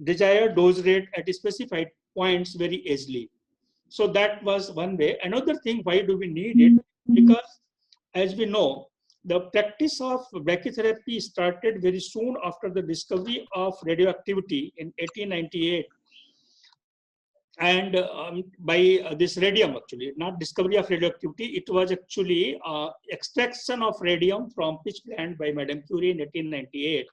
desired dose rate at specified points very easily. So that was one way. Another thing, why do we need it? Because as we know, the practice of brachytherapy started very soon after the discovery of radioactivity in 1898. And by this radium, actually, not discovery of radioactivity, it was actually extraction of radium from pitch blende by Madame Curie in 1898.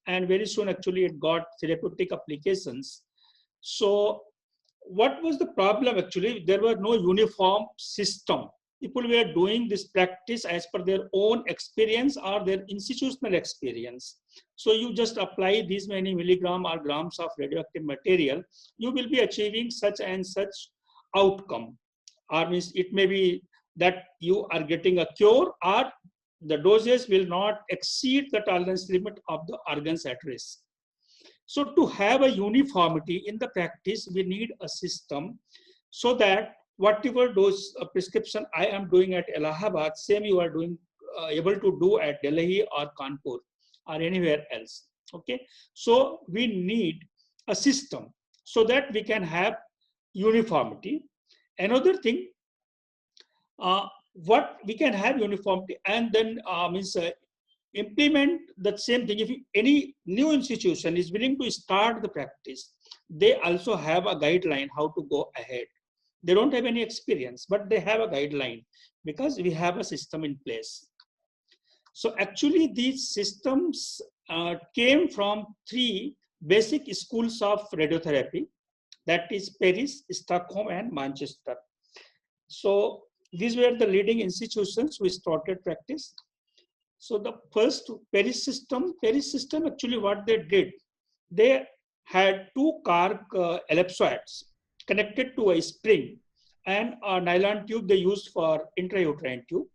And very soon, actually, it got therapeutic applications. So what was the problem? Actually, there was no uniform system. People were doing this practice as per their own experience or their institutional experience. So you just apply these many milligram or grams of radioactive material, you will be achieving such and such outcome. Or means it may be that you are getting a cure, or the doses will not exceed the tolerance limit of the organs at risk. So to have a uniformity in the practice, we need a system so that whatever dose prescription I am doing at Allahabad, same you are doing able to do at Delhi or Kanpur or anywhere else. Okay, so we need a system so that we can have uniformity. Another thing, what we can have uniformity and then means implement that same thing. If any new institution is willing to start the practice, they also have a guideline how to go ahead. They don't have any experience, but they have a guideline because we have a system in place. So actually these systems came from three basic schools of radiotherapy, that is Paris, Stockholm and Manchester. So these were the leading institutions who started practice. So the first Paris system actually what they did, they had two cork ellipsoids connected to a spring and a nylon tube they used for intrauterine tube.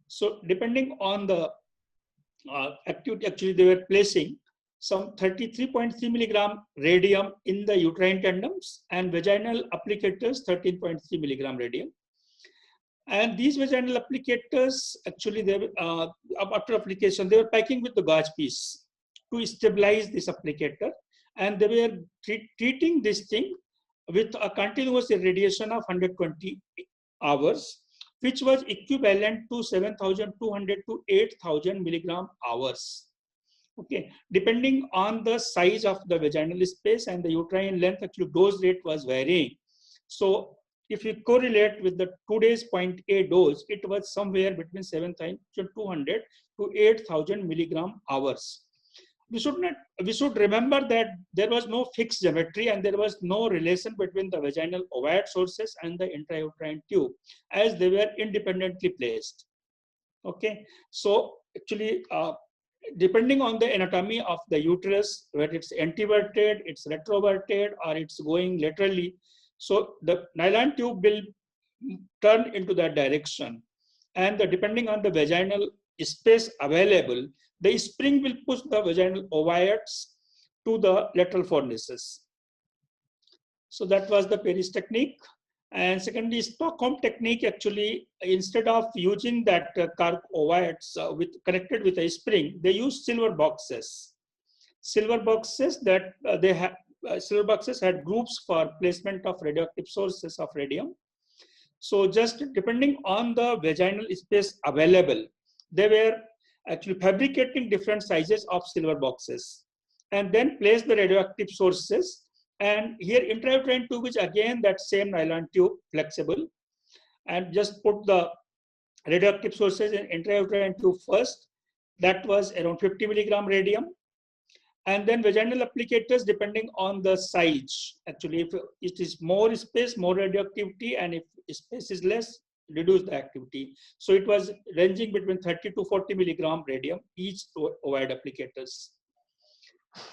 So depending on the activity, actually they were placing some 33.3 milligram radium in the uterine tandems and vaginal applicators 13.3 milligram radium. And these vaginal applicators, actually, they after application, they were packing with the gauze piece to stabilize this applicator. And they were treating this thing with a continuous irradiation of 120 hours, which was equivalent to 7,200 to 8,000 milligram hours. Okay, depending on the size of the vaginal space and the uterine length, actually dose rate was varying. So if you correlate with the 2 days 0.8 dose, it was somewhere between 7,200 to 8,000 milligram hours. We should remember that there was no fixed geometry and there was no relation between the vaginal ovoid sources and the intrauterine tube, as they were independently placed. Okay, so actually, depending on the anatomy of the uterus, whether it's anteverted, it's retroverted, or it's going laterally, so the nylon tube will turn into that direction. And depending on the vaginal space available, the spring will push the vaginal ovoids to the lateral fornices. So that was the Paris technique. And secondly, Stockholm technique, actually, instead of using that cork ovoids connected with a spring, they use silver boxes. Silver boxes that they have. Silver boxes had groups for placement of radioactive sources of radium. So just depending on the vaginal space available, they were actually fabricating different sizes of silver boxes and then place the radioactive sources. And here intrauterine tube is again that same nylon tube, flexible, and just put the radioactive sources in intrauterine tube first. That was around 50 milligram radium. And then vaginal applicators, depending on the size. Actually, if it is more space, more radioactivity, and if space is less, reduce the activity. So it was ranging between 30 to 40 milligram radium, each ovoid applicators.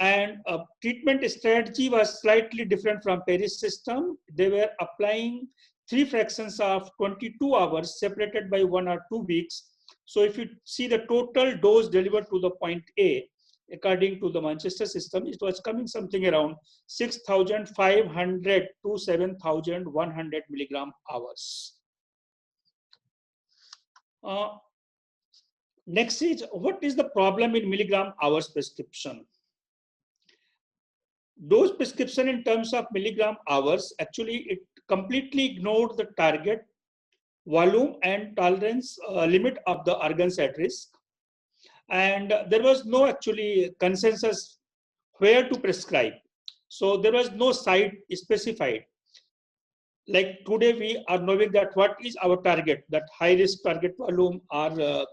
And treatment strategy was slightly different from Paris system. They were applying 3 fractions of 22 hours separated by 1 or 2 weeks. So if you see the total dose delivered to the point A, according to the Manchester system, it was coming something around 6,500 to 7,100 milligram hours. Next is, what is the problem in milligram hours prescription? Those prescription in terms of milligram hours, actually it completely ignored the target volume and tolerance limit of the organs at risk. And there was no actually consensus where to prescribe. So there was no site specified. Like today we are knowing that what is our target, that high risk target volume or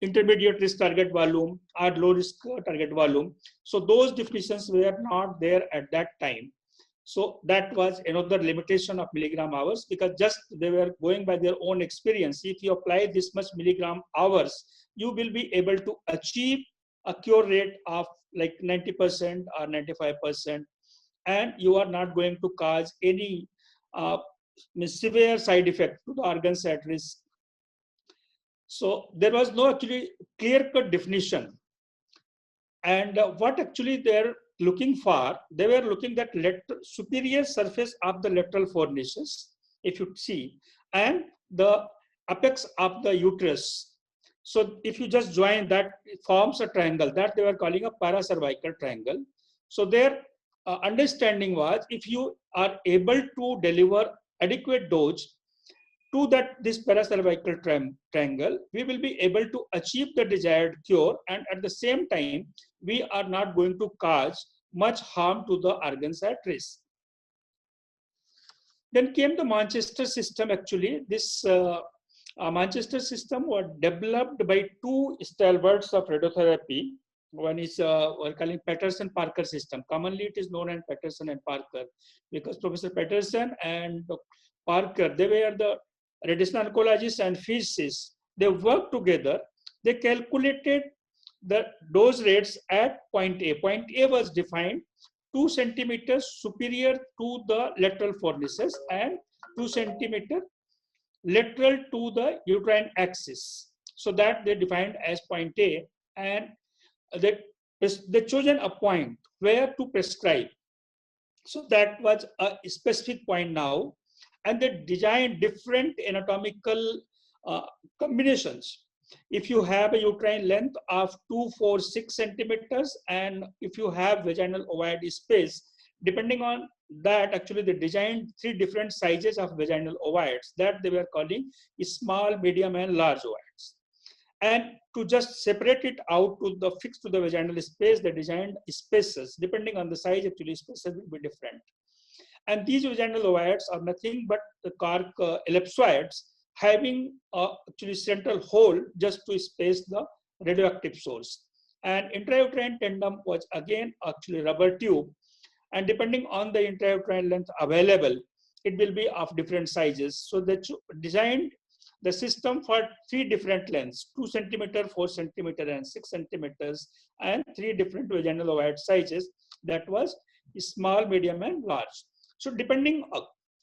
intermediate risk target volume or low risk target volume. So those definitions were not there at that time. So that was another limitation of milligram hours, because just they were going by their own experience. If you apply this much milligram hours, you will be able to achieve a cure rate of like 90% or 95%, and you are not going to cause any severe side effect to the organs at risk. So there was no actually clear-cut definition. And what actually they're looking for, they were looking at superior surface of the lateral four niches, if you see, and the apex of the uterus. So if you just join that, it forms a triangle that they were calling a paracervical triangle. So their understanding was, if you are able to deliver adequate dose to this paracervical triangle, we will be able to achieve the desired cure, and at the same time, we are not going to cause much harm to the organs at risk. Then came the Manchester system. Actually, this Manchester system was developed by two stalwarts of radiotherapy. One is we're calling Patterson-Parker system. Commonly, it is known as Patterson and Parker, because Professor Patterson and Parker, they were the radiation oncologists and physicists. They worked together. They calculated the dose rates at point A. Point A was defined 2 centimeters superior to the lateral fornices and 2 centimeters lateral to the uterine axis. So that they defined as point A, and they chosen a point where to prescribe. So that was a specific point now, and they designed different anatomical combinations. If you have a uterine length of 2, 4, 6 centimeters, and if you have vaginal ovoid space, depending on that, actually they designed 3 different sizes of vaginal ovoids that they were calling small, medium, and large ovoids. And to just separate it out to the fixed to the vaginal space, they designed spaces. Depending on the size, actually spaces will be different. And these vaginal ovoids are nothing but the cork ellipsoids having actually central hole just to space the radioactive source. And intrauterine tandem was again actually rubber tube. And depending on the intrauterine length available, it will be of different sizes. So they designed the system for 3 different lengths, 2 centimeter, 4 centimeter, and 6 centimeters, and 3 different vaginal ovoid sizes. That was small, medium, and large. So depending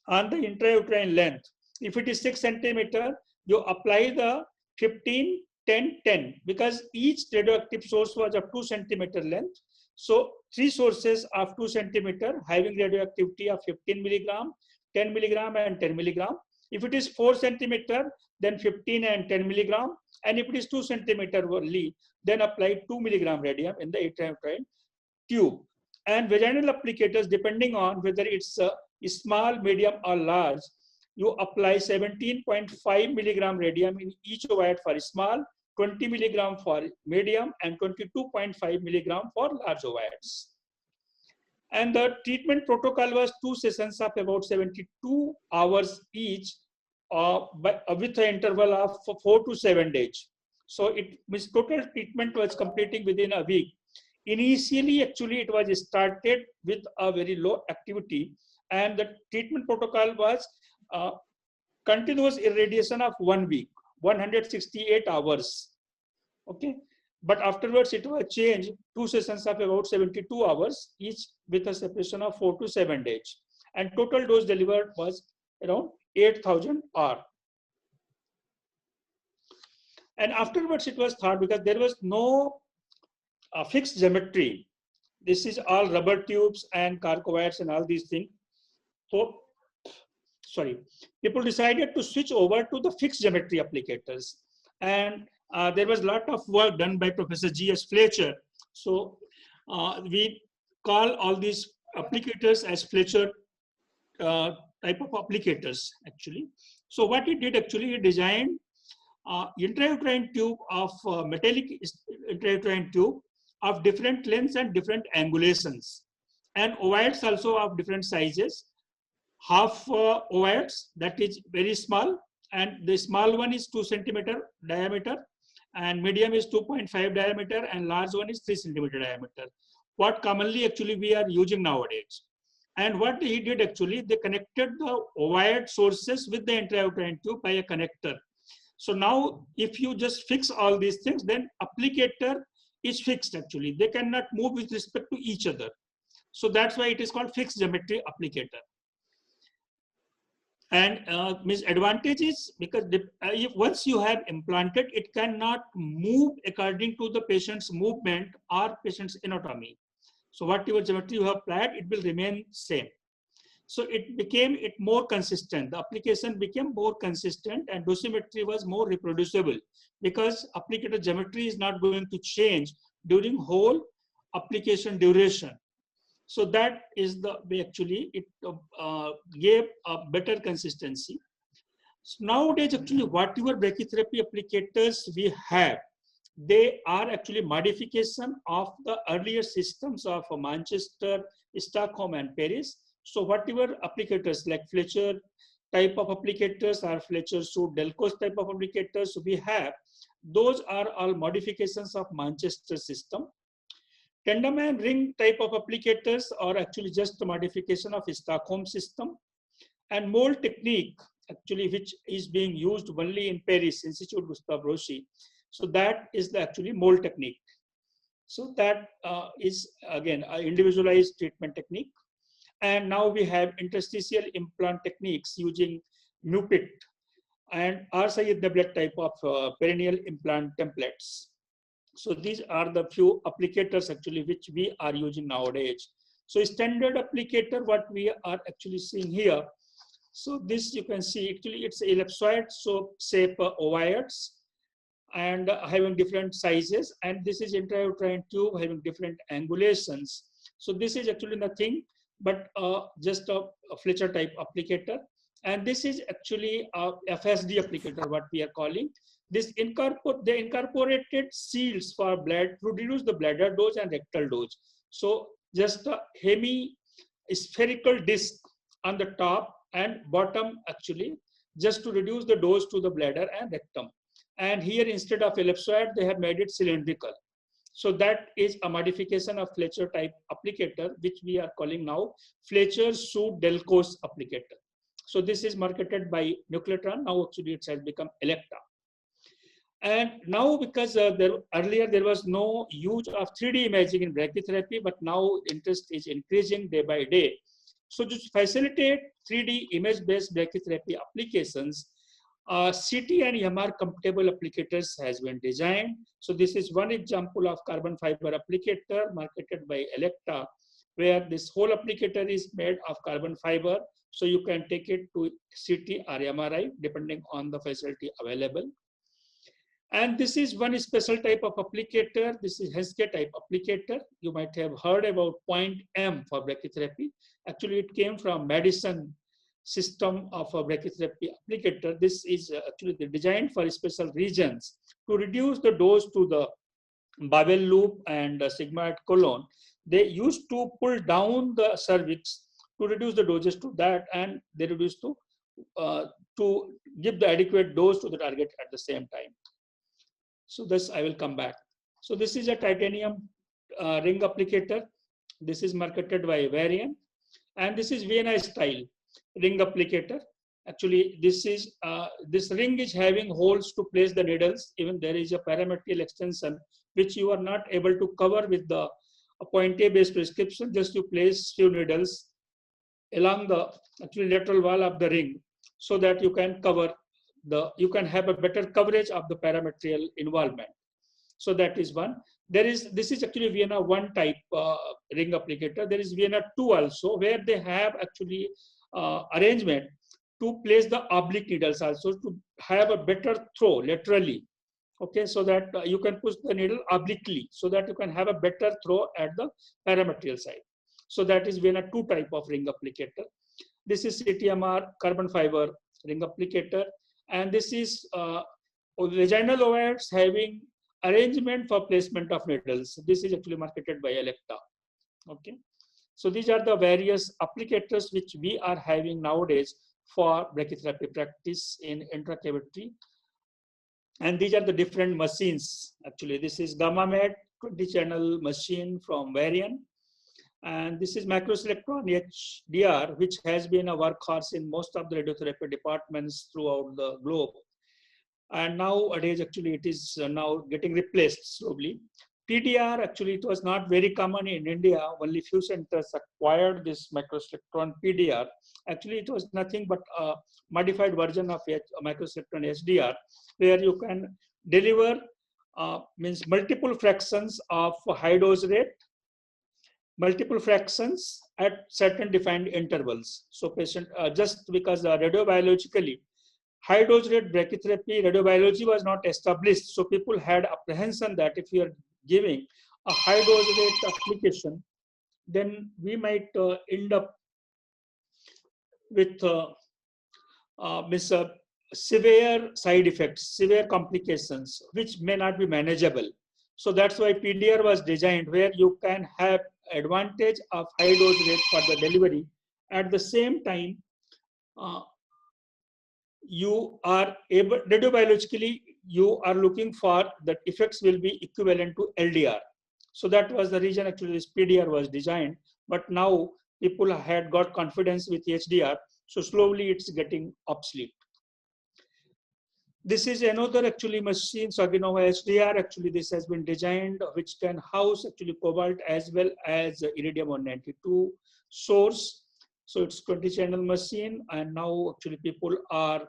on the intrauterine length, if it is 6 centimeter, you apply the 15, 10, 10, because each radioactive source was of 2 centimeter length. So 3 sources of 2 centimeter having radioactivity of 15 milligram, 10 milligram, and 10 milligram. If it is 4 centimeter, then 15 and 10 milligram. And if it is 2 centimeter only, then apply 2 milligram radium in the intrauterine tube. And vaginal applicators, depending on whether it's small, medium, or large, you apply 17.5 milligram radium in each ovoid for small, 20 milligram for medium, and 22.5 milligram for large ovoids. And the treatment protocol was 2 sessions of about 72 hours each, with an interval of 4 to 7 days. So it means total treatment was completing within a week. Initially, actually, it was started with a very low activity, and the treatment protocol was continuous irradiation of 1 week, 168 hours. Okay, but afterwards it was changed 2 sessions of about 72 hours each with a separation of 4 to 7 days, and total dose delivered was around 8,000 R. And afterwards it was thought, because there was no fixed geometry. This is all rubber tubes and cork ovoids and all these things. So, people decided to switch over to the fixed geometry applicators. And there was a lot of work done by Professor G.S. Fletcher. So we call all these applicators as Fletcher type of applicators actually. So what he did actually, he designed intrauterine tube of metallic intrauterine tube of different lengths and different angulations, and ovoids also of different sizes. Half ovoids, that is very small, and the small one is 2 centimeter diameter, and medium is 2.5 diameter, and large one is 3 centimeter diameter. What commonly actually we are using nowadays. And what he did actually, they connected the ovoid sources with the intrauterine tube by a connector. So now if you just fix all these things, then applicator is fixed actually. They cannot move with respect to each other. So that's why it is called fixed geometry applicator. And advantage is because if once you have implanted, it cannot move according to the patient's movement or patient's anatomy. So whatever geometry you have applied, it will remain same. So it became more consistent. The application became more consistent, and dosimetry was more reproducible because applicator geometry is not going to change during whole application duration. So that is the way actually it gave a better consistency. So nowadays actually whatever brachytherapy applicators we have, they are actually modification of the earlier systems of Manchester, Stockholm and Paris. So whatever applicators like Fletcher type of applicators or Fletcher-Sud-Delcos type of applicators we have, those are all modifications of Manchester system. Tandem and ring type of applicators are actually just a modification of Stockholm system. And mold technique actually, which is being used only in Paris, Institute Gustave Roussy. So that is the actually mold technique. So that is again an individualized treatment technique. And now we have interstitial implant techniques using MUPIT and RSI Neblet type of perennial implant templates. So these are the few applicators actually which we are using nowadays. So standard applicator, what we are actually seeing here. So this you can see actually it's ellipsoid shape ovoids and having different sizes, and this is intrauterine tube having different angulations. So this is actually nothing but just a Fletcher type applicator, and this is actually a FSD applicator, what we are calling. They incorporated seals for blood to reduce the bladder dose and rectal dose. So just a hemispherical disc on the top and bottom actually, just to reduce the dose to the bladder and rectum. And here instead of ellipsoid, they have made it cylindrical. So that is a modification of Fletcher type applicator, which we are calling now Fletcher-Sud-Delcos applicator. So this is marketed by Nucleotron. Now actually it has become Electa. And now because earlier there was no use of 3D imaging in brachytherapy, but now interest is increasing day by day. So to facilitate 3D image-based brachytherapy applications, CT and MR compatible applicators has been designed. So this is one example of carbon fiber applicator marketed by Electa, where this whole applicator is made of carbon fiber. So you can take it to CT or MRI depending on the facility available. And this is one special type of applicator. This is Henske type applicator. You might have heard about point M for brachytherapy. Actually, it came from Madison system of a brachytherapy applicator. This is actually designed for special regions to reduce the dose to the Babel loop and sigmoid colon. They used to pull down the cervix to reduce the doses to that, and they reduce to give the adequate dose to the target at the same time. So this I will come back. So this is a titanium ring applicator. This is marketed by Varian, and this is Vienna style ring applicator. Actually, this ring is having holes to place the needles. Even there is a parametrial extension which you are not able to cover with the point A based prescription. Just you place few needles along the actually lateral wall of the ring, so that you can cover you can have a better coverage of the parametrial involvement. So that is one. This is actually Vienna 1 type ring applicator. There is Vienna 2 also, where they have actually arrangement to place the oblique needles also to have a better throw laterally. Okay, so that you can push the needle obliquely, so that you can have a better throw at the parametrial side. So that is when a two type of ring applicator. This is CTMR carbon fiber ring applicator, and this is vaginal ovaries having arrangement for placement of needles. This is actually marketed by Electa. Okay, so these are the various applicators which we are having nowadays for brachytherapy practice in intracavity. And these are the different machines. Actually, this is GammaMed 20-channel machine from Varian. And this is microselectron HDR, which has been a workhorse in most of the radiotherapy departments throughout the globe. And nowadays, actually, it is now getting replaced slowly. PDR, actually, it was not very common in India. Only few centers acquired this microselectron PDR. Actually, it was nothing but a modified version of microselectron HDR, where you can deliver means multiple fractions of high dose rate, multiple fractions at certain defined intervals. So patient, just because radiobiologically, high dose rate brachytherapy, radiobiology was not established. So people had apprehension that if you are giving a high dose rate application, then we might end up with severe side effects, severe complications, which may not be manageable. So that's why PDR was designed, where you can have advantage of high dose rate for the delivery. At the same time, you are able, radiobiologically, you are looking for that effects will be equivalent to LDR. So that was the reason actually this PDR was designed. But now people had got confidence with HDR, so slowly it's getting obsolete. This is another actually machine, Saginova HDR. Actually, this has been designed which can house actually cobalt as well as iridium-192 source. So it's 20-channel machine, and now actually people are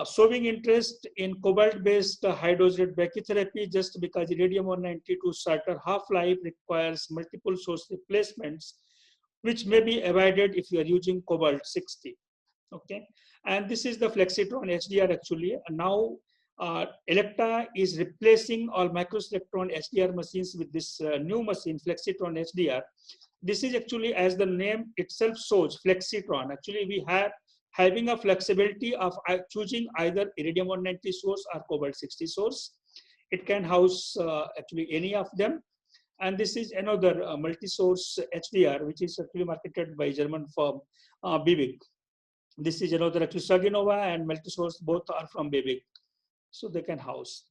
showing interest in cobalt-based high-dose rate brachytherapy, just because iridium-192 shorter half-life requires multiple source replacements, which may be avoided if you are using cobalt-60. Okay, and this is the Flexitron HDR actually. Now Electa is replacing all microselectron HDR machines with this new machine, Flexitron HDR. This is actually, as the name itself shows, Flexitron. Actually, we have having a flexibility of choosing either iridium-190 source or cobalt-60 source. It can house actually any of them. And this is another multi-source HDR, which is actually marketed by German firm BBIG. This is another actually Saginova and multi-source, both are from BBIG, so they can house.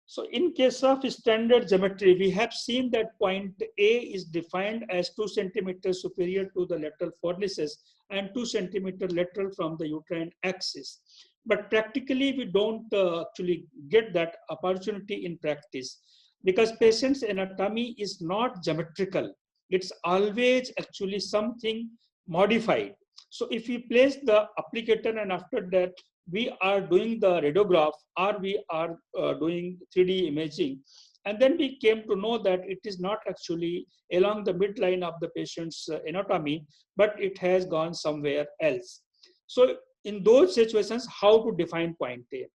So in case of standard geometry, we have seen that point A is defined as 2 centimeters superior to the lateral fornices and 2 centimeters lateral from the uterine axis. But practically, we don't actually get that opportunity in practice, because patient's anatomy is not geometrical. It's always actually something modified. So if we place the applicator and after that we are doing the radiograph or we are doing 3D imaging, and then we came to know that it is not actually along the midline of the patient's anatomy, but it has gone somewhere else. So in those situations, how to define point A?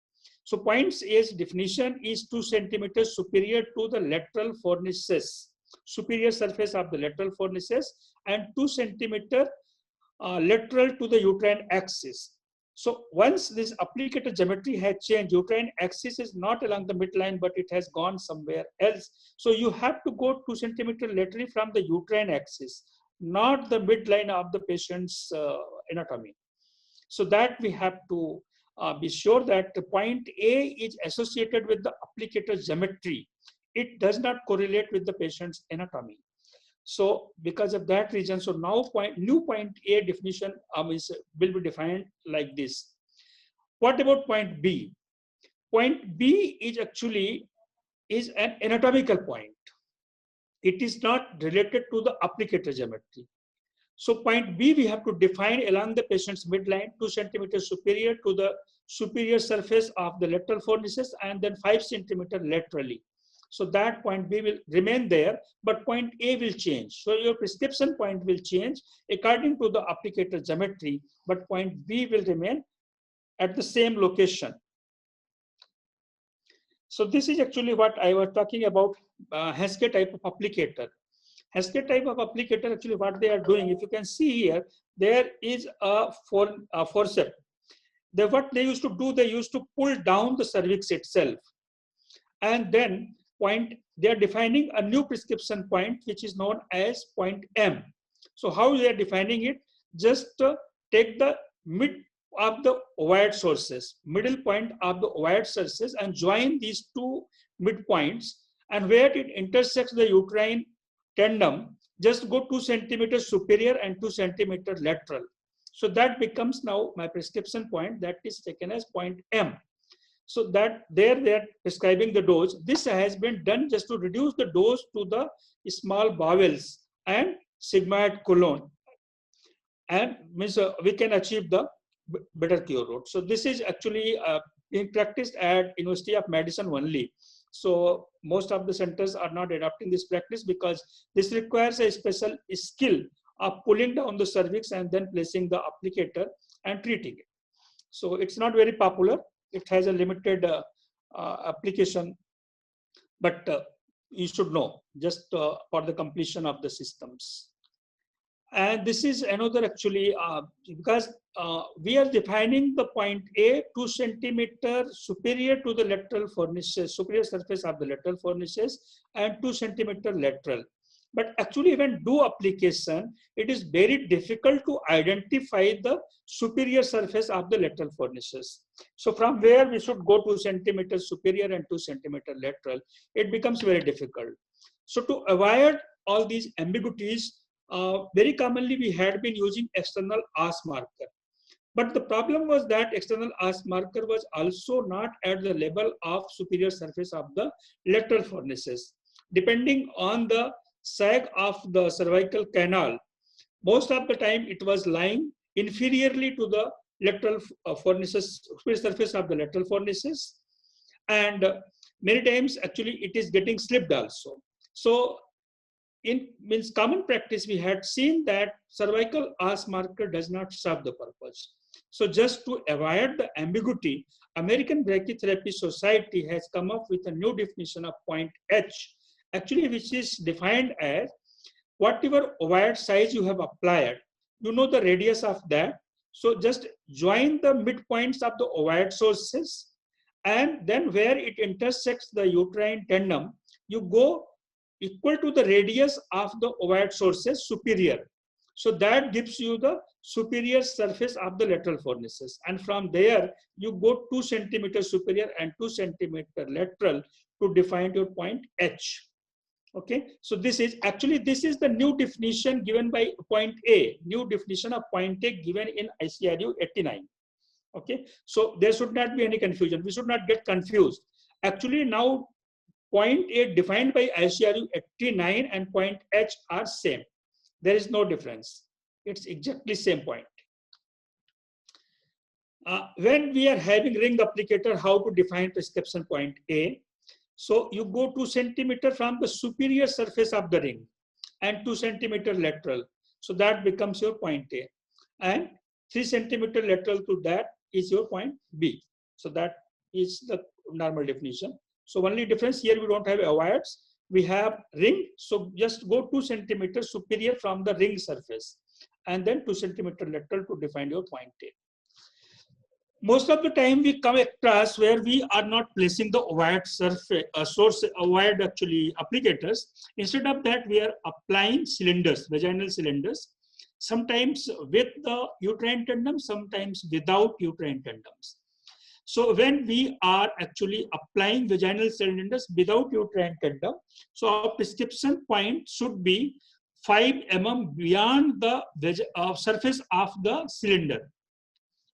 So point A's definition is 2 centimeters superior to the lateral fornices, superior surface of the lateral fornices, and 2 centimeters lateral to the uterine axis. So once this applicator geometry has changed, uterine axis is not along the midline, but it has gone somewhere else. So you have to go 2 centimeters laterally from the uterine axis, not the midline of the patient's anatomy. So that we have to be sure that the point A is associated with the applicator geometry. It does not correlate with the patient's anatomy. So because of that reason, so now new point A definition will be defined like this. What about point B? Point B is actually an anatomical point. It is not related to the applicator geometry. So point B, we have to define along the patient's midline, 2 centimeters superior to the superior surface of the lateral fornices, and then 5 centimeters laterally. So that point B will remain there, but point A will change. So your prescription point will change according to the applicator geometry, but point B will remain at the same location. So this is actually what I was talking about, Heske type of applicator. Healthcare type of applicator, actually what they are doing, if you can see here, there is a forceps. What they used to do, they used to pull down the cervix itself. And then they are defining a new prescription point, which is known as point M. So how they are defining it? Just take the mid of the ovoid sources, middle point of the ovoid sources, and join these two midpoints, and where it intersects the uterine tandem, just go 2 centimeters superior and 2 centimeters lateral. So that becomes now my prescription point, that is taken as point M. So that they are prescribing the dose. This has been done just to reduce the dose to the small bowels and sigmoid colon, and means we can achieve the better cure route. So this is actually being practiced at University of Medicine only. So most of the centers are not adopting this practice because this requires a special skill of pulling down the cervix and then placing the applicator and treating it. So it's not very popular. It has a limited application, but you should know just for the completion of the systems. And this is another actually, because we are defining the point A 2 centimeters superior to the lateral fornices, superior surface of the lateral fornices, and 2 centimeters lateral. But actually when do application, it is very difficult to identify the superior surface of the lateral fornices. So from where we should go 2 centimeters superior and 2 centimeters lateral, it becomes very difficult. So to avoid all these ambiguities, very commonly we had been using external As marker. But the problem was that external As marker was also not at the level of superior surface of the lateral fornices. Depending on the sag of the cervical canal, most of the time it was lying inferiorly to the lateral fornices, superior surface of the lateral fornices, and many times actually it is getting slipped also. So in common practice, we had seen that cervical As marker does not serve the purpose. So just to avoid the ambiguity, American Brachytherapy Society has come up with a new definition of point H, actually which is defined as whatever ovoid size you have applied, you know the radius of that. So just join the midpoints of the ovoid sources, and then where it intersects the uterine tandem, you go equal to the radius of the ovoid sources superior. So that gives you the superior surface of the lateral fornices. And from there, you go 2 centimeters superior and 2 centimeters lateral to define your point H. Okay, so this is the new definition given by point A, new definition of point A given in ICRU 89. Okay, so there should not be any confusion. We should not get confused. Actually, now point A defined by ICRU 89 and point H are same. There is no difference. It's exactly same point. When we are having ring applicator, how to define prescription point A? So you go 2 centimeters from the superior surface of the ring and 2 centimeters lateral. So that becomes your point A. And 3 centimeters lateral to that is your point B. So that is the normal definition. So only difference here, we don't have ovoids, we have ring. So just go 2 centimeters superior from the ring surface and then 2 centimeters lateral to define your point A. Most of the time we come across where we are not placing the ovoid surface, ovoid actually applicators. Instead of that, we are applying cylinders, vaginal cylinders, sometimes with the uterine tandem, sometimes without uterine tandems. So when we are actually applying vaginal cylinders without uterine tandem, so our prescription point should be 5 mm beyond the surface of the cylinder.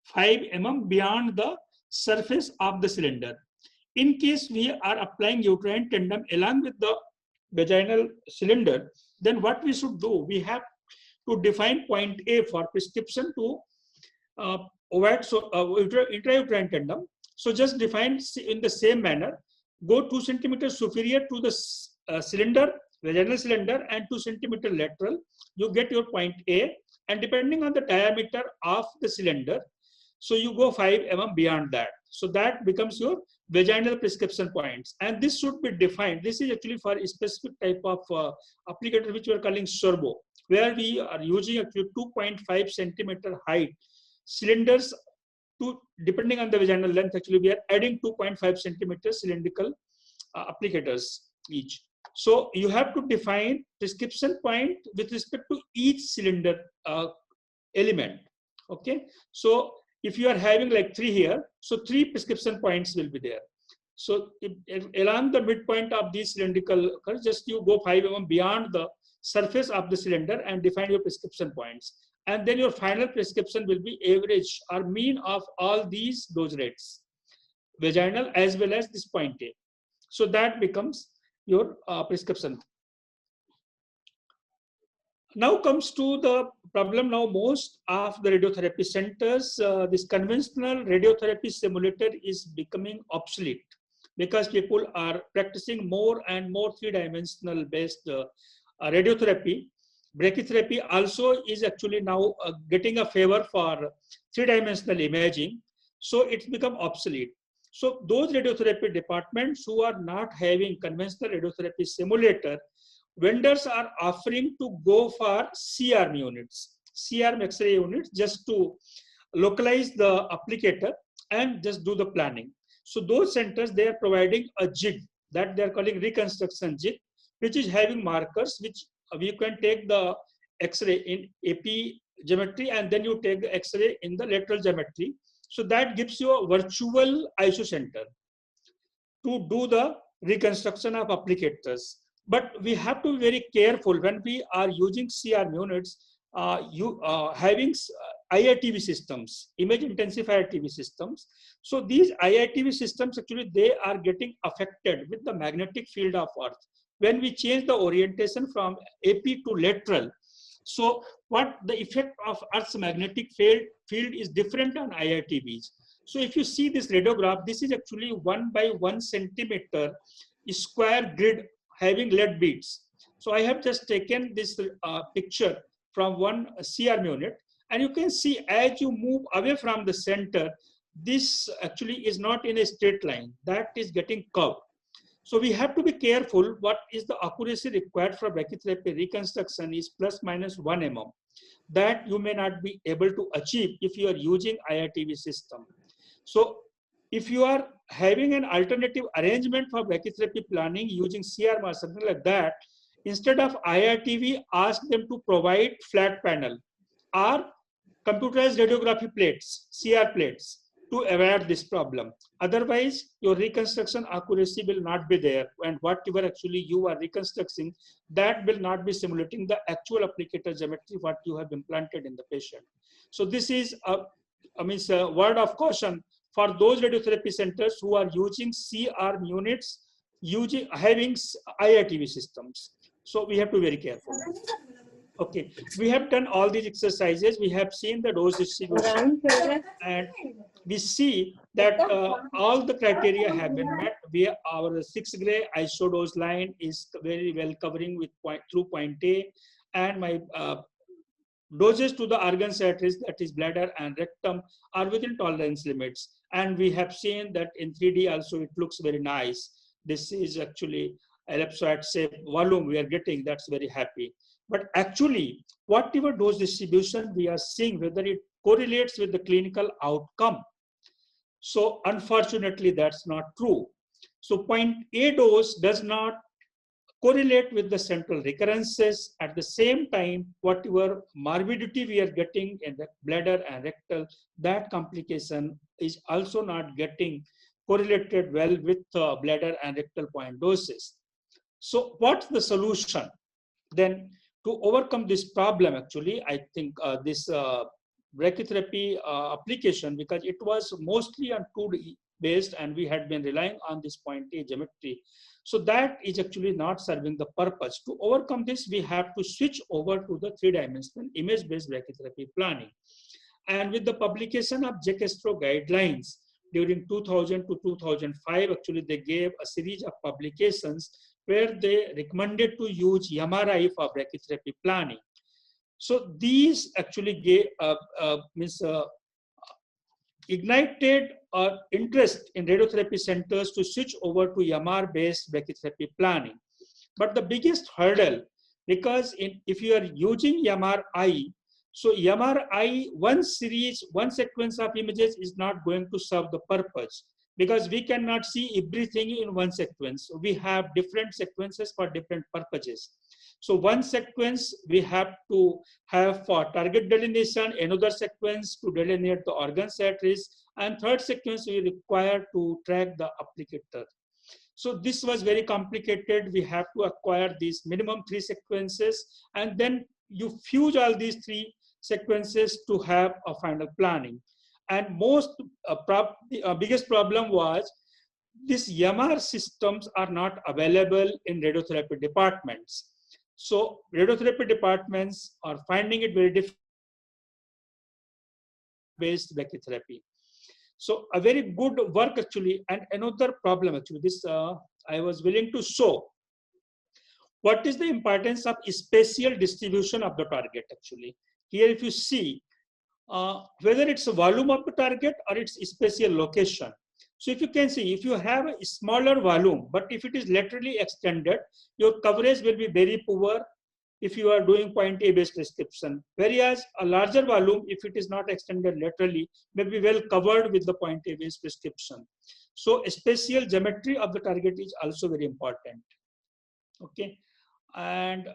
5 mm beyond the surface of the cylinder. In case we are applying uterine tandem along with the vaginal cylinder, then what we should do, we have to define point A for prescription to intrauterine tandem. So just define in the same manner, go 2 centimeters superior to the cylinder, vaginal cylinder, and 2 centimeters lateral, you get your point A, and depending on the diameter of the cylinder, so you go 5 mm beyond that. So that becomes your vaginal prescription points, and this should be defined. This is actually for a specific type of applicator which we are calling servo, where we are using actually 2.5 centimeter height cylinders to, depending on the vaginal length, actually we are adding 2.5 centimeter cylindrical applicators each. So you have to define prescription point with respect to each cylinder element. Okay, so if you are having like 3 here, so 3 prescription points will be there. So if along the midpoint of these cylindrical curves, just you go 5 mm beyond the surface of the cylinder and define your prescription points. And then your final prescription will be average or mean of all these dose rates, vaginal as well as this point A. So that becomes your prescription. Now comes to the problem. Now most of the radiotherapy centers, this conventional radiotherapy simulator is becoming obsolete because people are practicing more and more three-dimensional based radiotherapy. Brachytherapy also is actually now getting a favor for three-dimensional imaging. So it's become obsolete. So those radiotherapy departments who are not having conventional radiotherapy simulator, vendors are offering to go for CRM units, CRM X-ray units, just to localize the applicator and just do the planning. So those centers, they are providing a jig that they are calling reconstruction jig, which is having markers which you can take the X-ray in AP geometry and then you take the X-ray in the lateral geometry. So that gives you a virtual isocenter to do the reconstruction of applicators. But we have to be very careful when we are using CR units, having IITV systems, image intensive IITV systems. So these IITV systems actually, they are getting affected with the magnetic field of Earth. When we change the orientation from AP to lateral, so what the effect of Earth's magnetic field is different on IITVs. So if you see this radiograph, this is actually 1 by 1 centimeter square grid having lead beads. So I have just taken this picture from one CR unit, and you can see as you move away from the center, this actually is not in a straight line, that is getting curved. So we have to be careful. What is the accuracy required for brachytherapy reconstruction is plus minus 1 mm. That you may not be able to achieve if you are using IITV system. So if you are having an alternative arrangement for brachytherapy planning using CRM or something like that, instead of IITV, ask them to provide flat panel or computerized radiography plates, CR plates, to avoid this problem. Otherwise, your reconstruction accuracy will not be there, and whatever actually you are reconstructing, that will not be simulating the actual applicator geometry what you have implanted in the patient. So this is a word of caution for those radiotherapy centers who are using CR units, having IITV systems. So we have to be very careful. Okay, we have done all these exercises. We have seen the dose distribution, and we see that all the criteria have been met. Our 6 gray isodose line is very well covering with through point A, and my doses to the organ cities, that is bladder and rectum, are within tolerance limits. And we have seen that in 3D also it looks very nice. This is actually ellipsoid shape volume we are getting, that's very happy. But actually, whatever dose distribution we are seeing, whether it correlates with the clinical outcome. So unfortunately, that's not true. So point A dose does not correlate with the central recurrences. At the same time, whatever morbidity we are getting in the bladder and rectal, that complication is also not getting correlated well with bladder and rectal point doses. So what's the solution? Then to overcome this problem, actually, I think this brachytherapy application, because it was mostly on 2D based and we had been relying on this point A geometry. So that is actually not serving the purpose. To overcome this, we have to switch over to the 3-dimensional image-based brachytherapy planning. And with the publication of JCastro guidelines during 2000 to 2005, actually they gave a series of publications where they recommended to use MRI for brachytherapy planning. So these actually gave, ignited interest in radiotherapy centers to switch over to EMR-based brachytherapy planning. But the biggest hurdle, because if you are using MRI, so MRI, one series, one sequence of images is not going to serve the purpose, because we cannot see everything in one sequence. So we have different sequences for different purposes. So one sequence we have to have for target delineation, another sequence to delineate the organs at risk, and third sequence we require to track the applicator. So this was very complicated. We have to acquire these minimum 3 sequences, and then you fuse all these 3 sequences to have a final planning. And biggest problem was these EMR systems are not available in radiotherapy departments. So radiotherapy departments are finding it very difficult based brachytherapy. So a very good work actually, and another problem actually, this I was willing to show what is the importance of spatial distribution of the target actually. Here if you see, whether it's a volume of the target or its spatial location. So if you can see, if you have a smaller volume, but if it is laterally extended, your coverage will be very poor if you are doing point A based prescription. Whereas a larger volume, if it is not extended laterally, may be well covered with the point A based prescription. So spatial geometry of the target is also very important. Okay, and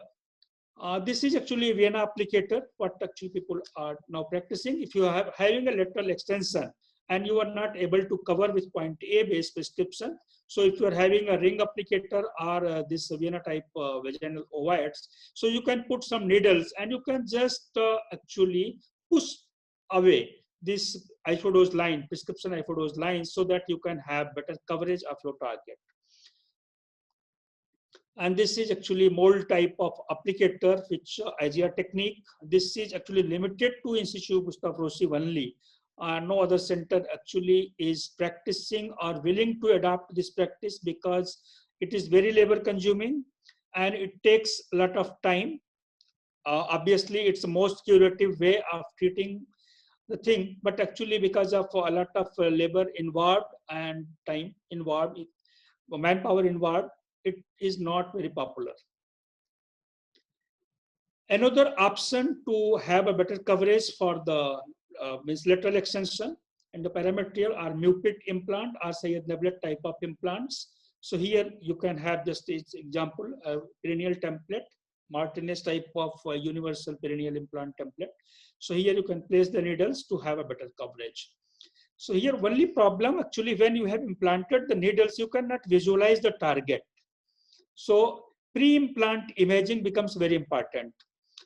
this is actually a Vienna applicator, what actually people are now practicing. If you are having a lateral extension and you are not able to cover with point A based prescription, so if you are having a ring applicator or this Vienna type vaginal ovoids, so you can put some needles and you can just actually push away this isodose line, prescription isodose line, so that you can have better coverage of your target. And this is actually mold type of applicator, which IGR technique. This is actually limited to Institute Gustav Rossi only. No other center actually is practicing or willing to adopt this practice, because it is very labor consuming and it takes a lot of time. Obviously, it's the most curative way of treating the thing, but actually because of a lot of labor involved and time involved, manpower involved, it is not very popular. Another option to have a better coverage for the lateral extension and the parametrial are Mupit implant or Sayed Neblet type of implants. So here you can have just this example, a perineal template, Martinez type of universal perineal implant template. So here you can place the needles to have a better coverage. So here only problem actually, when you have implanted the needles, you cannot visualize the target. So pre-implant imaging becomes very important.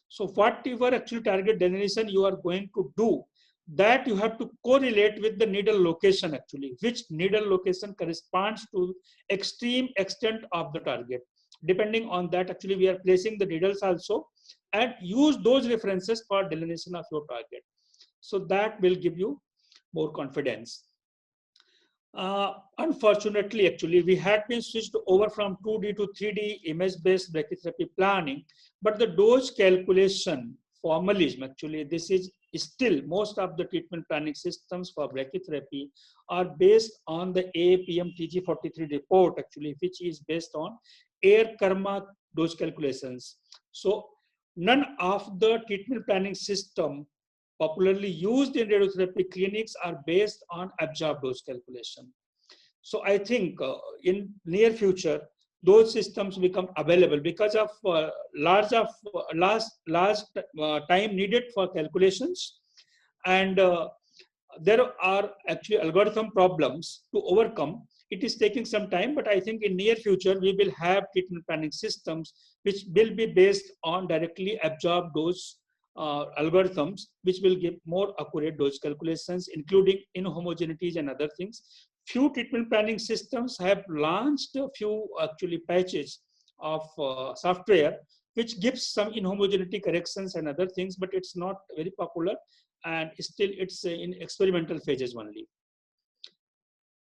So whatever actually target delineation you are going to do, that you have to correlate with the needle location actually, which needle location corresponds to extreme extent of the target. Depending on that, actually we are placing the needles also, and use those references for delineation of your target. So that will give you more confidence. Unfortunately, actually, we had been switched over from 2D to 3D image-based brachytherapy planning, but the dose calculation formalism, actually, this is still most of the treatment planning systems for brachytherapy are based on the AAPM TG43 report, actually, which is based on air karma dose calculations. So none of the treatment planning system popularly used in radiotherapy clinics are based on absorbed dose calculation. So I think in near future, those systems become available because of large time needed for calculations, and there are actually algorithm problems to overcome. It is taking some time, but I think in near future we will have treatment planning systems which will be based on directly absorbed dose algorithms, which will give more accurate dose calculations, including inhomogeneities and other things. Few treatment planning systems have launched a few actually patches of software which gives some inhomogeneity corrections and other things, but it's not very popular, and still it's in experimental phases only.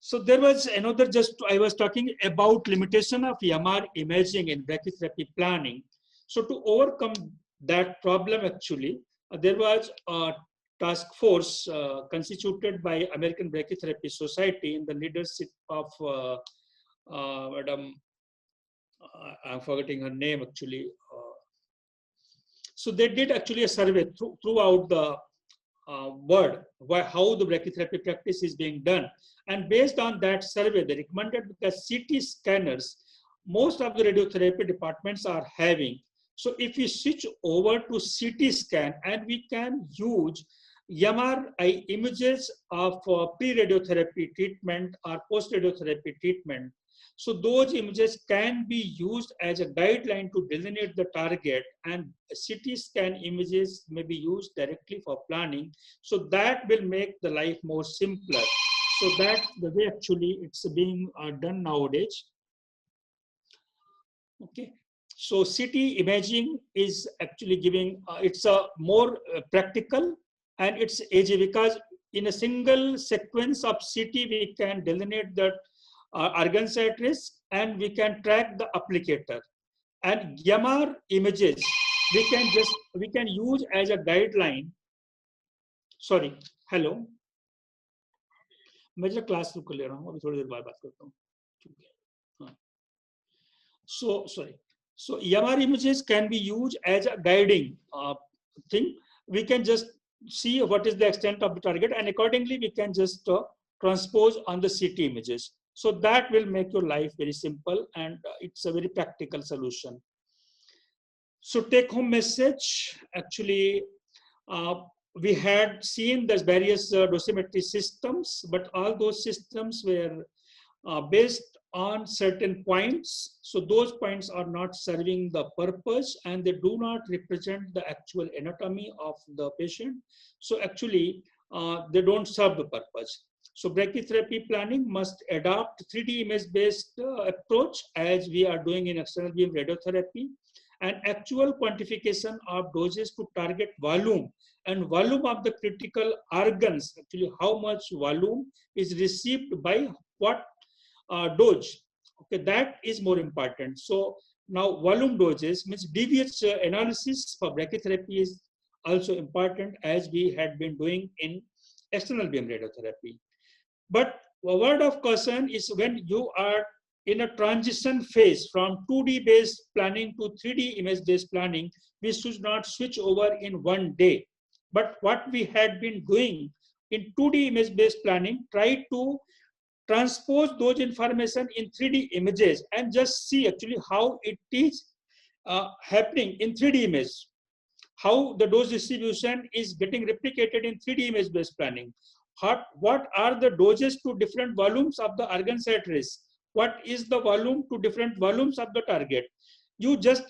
So there was another, just I was talking about limitation of EMR imaging in brachytherapy planning. So to overcome that problem, actually, there was task force constituted by American Brachytherapy Society in the leadership of Madam, I'm forgetting her name actually. So they did actually a survey throughout the world, how the brachytherapy practice is being done. And based on that survey, they recommended the CT scanners most of the radiotherapy departments are having. So if we switch over to CT scan and we can use MRI images of pre-radiotherapy treatment or post-radiotherapy treatment, so those images can be used as a guideline to delineate the target, and CT scan images may be used directly for planning. So that will make the life more simpler. So that's the way actually it's being done nowadays. Okay. So CT imaging is actually giving, it's a more practical and it's easy because in a single sequence of CT, we can delineate the organs at risk and we can track the applicator. And MR images, we can use as a guideline. Sorry, hello. मैं जरा class रुक ले रहा हूँ, अभी थोड़ी देर बाद बात करता हूँ. So sorry. So EMR images can be used as a guiding thing. We can just see what is the extent of the target, and accordingly we can just transpose on the CT images. So that will make your life very simple, and it's a very practical solution. So take home message, actually, we had seen the various dosimetry systems, but all those systems were based on certain points. So those points are not serving the purpose and they do not represent the actual anatomy of the patient. So actually, they don't serve the purpose. So brachytherapy planning must adopt 3D image-based approach as we are doing in external beam radiotherapy, and actual quantification of doses to target volume and volume of the critical organs, actually how much volume is received by what dose. Okay, that is more important. So now volume doses means devious analysis for brachytherapy is also important as we had been doing in external beam radiotherapy. But a word of caution is when you are in a transition phase from 2D based planning to 3D image based planning, we should not switch over in one day. But what we had been doing in 2D image based planning, try to transpose those information in 3D images and just see actually how it is happening in 3D image, how the dose distribution is getting replicated in 3D image based planning. What are the doses to different volumes of the organs at risk? What is the volume to different volumes of the target? You just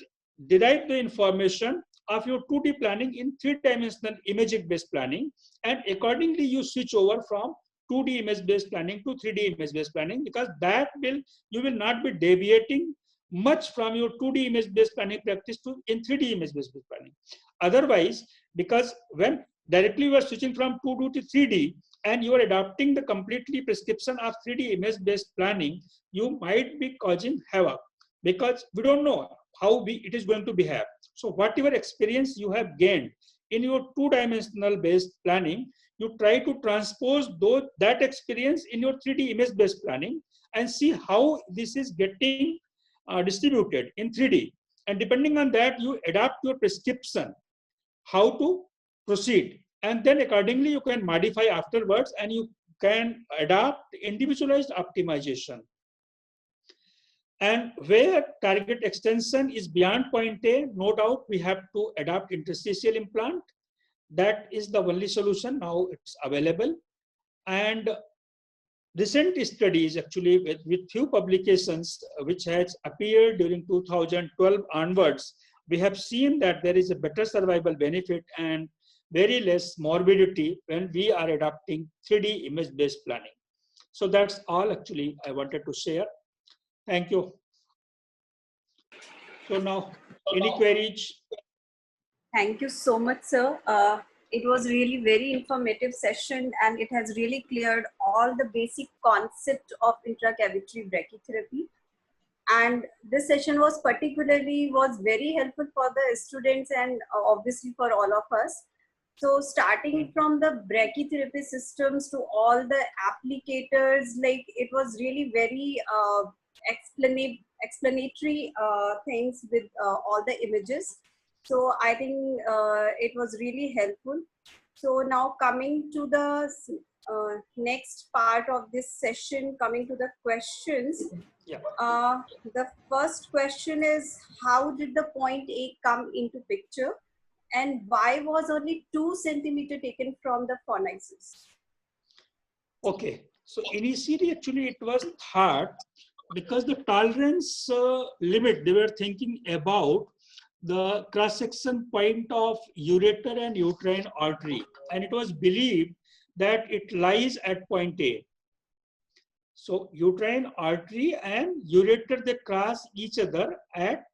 derive the information of your 2D planning in 3-dimensional imaging based planning, and accordingly you switch over from 2D image based planning to 3D image based planning, because that will, you will not be deviating much from your 2D image based planning practice to in 3D image based planning. Otherwise, because when directly you are switching from 2D to 3D and you are adopting the completely prescription of 3D image based planning, you might be causing havoc because we don't know how it is going to behave. So whatever experience you have gained in your 2-dimensional based planning, you try to transpose that experience in your 3D image based planning and see how this is getting distributed in 3D. And depending on that, you adapt your prescription, how to proceed. And then accordingly, you can modify afterwards and you can adapt individualized optimization. And where target extension is beyond point A, no doubt we have to adopt interstitial implant. That is the only solution. Now it's available. And recent studies actually with few publications which has appeared during 2012 onwards, we have seen that there is a better survival benefit and very less morbidity when we are adopting 3D image-based planning. So that's all actually I wanted to share. Thank you. So now, any queries? Thank you so much, sir. It was really very informative session and it has really cleared all the basic concept of intracavitary brachytherapy. And this session was very helpful for the students and obviously for all of us. So starting from the brachytherapy systems to all the applicators, like it was really very explanatory things with all the images. So I think it was really helpful. So now coming to the next part of this session, coming to the questions. Yeah. The first question is, how did the point A come into picture? And why was only 2 centimeter taken from the fornices? Okay. So initially, actually, it was thought because the tolerance limit, they were thinking about the cross-section point of ureter and uterine artery. And it was believed that it lies at point A. So uterine artery and ureter, they cross each other at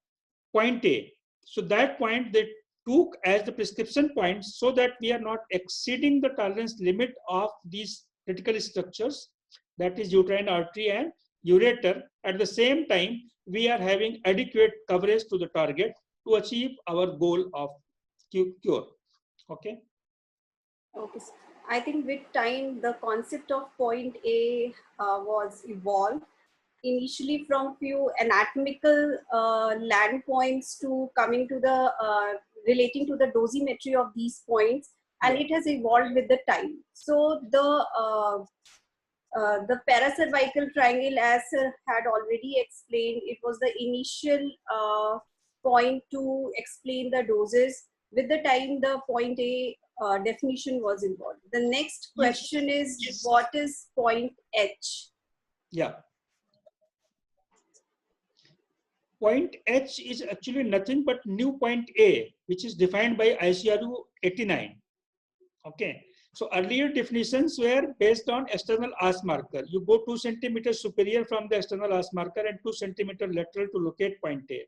point A. So that point they took as the prescription point so that we are not exceeding the tolerance limit of these critical structures, that is uterine artery and ureter. At the same time, we are having adequate coverage to the target to achieve our goal of cure. Okay. Okay. I think with time, the concept of point A was evolved initially from few anatomical land points to coming to the relating to the dosimetry of these points, and it has evolved with the time. So the paracervical triangle, as had already explained, it was the initial point to explain the doses. With the time, the point A definition was involved. The next question is, what is point H? Yeah. Point H is actually nothing but new point A, which is defined by ICRU 89. Okay. So earlier definitions were based on external arch marker. You go 2 centimeters superior from the external arch marker and 2 centimeters lateral to locate point A.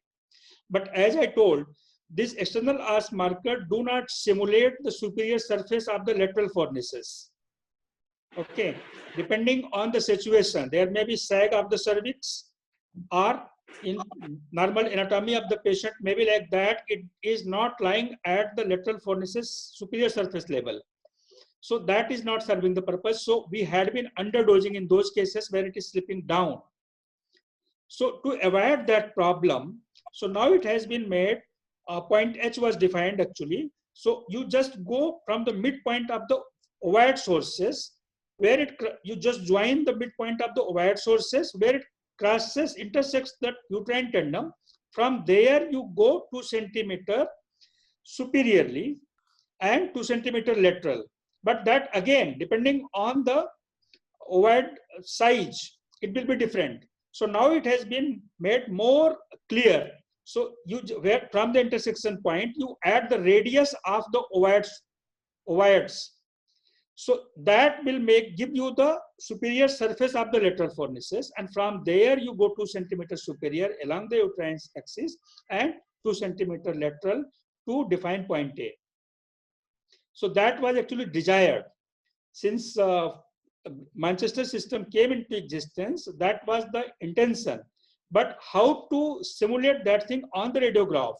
But as I told, this external arch marker do not simulate the superior surface of the lateral fornices. Okay. Depending on the situation, there may be sag of the cervix, or in normal anatomy of the patient may be like that, it is not lying at the lateral fornices superior surface level. So that is not serving the purpose. So we had been underdosing in those cases where it is slipping down. So to avoid that problem, so now it has been made, point H was defined actually. So you just go from the midpoint of the ovoid sources, where you just join the midpoint of the ovoid sources, where it crosses, intersects the uterine tendon. From there, you go 2 centimeter superiorly and 2 centimeter lateral. But that again, depending on the ovoid size, it will be different. So now it has been made more clear. So where from the intersection point, you add the radius of the ovoids. So that will give you the superior surface of the lateral fornices, and from there you go 2 centimeters superior along the uterine axis and 2 centimeter lateral to define point A. So that was actually desired since Manchester system came into existence. That was the intention, but how to simulate that thing on the radiograph,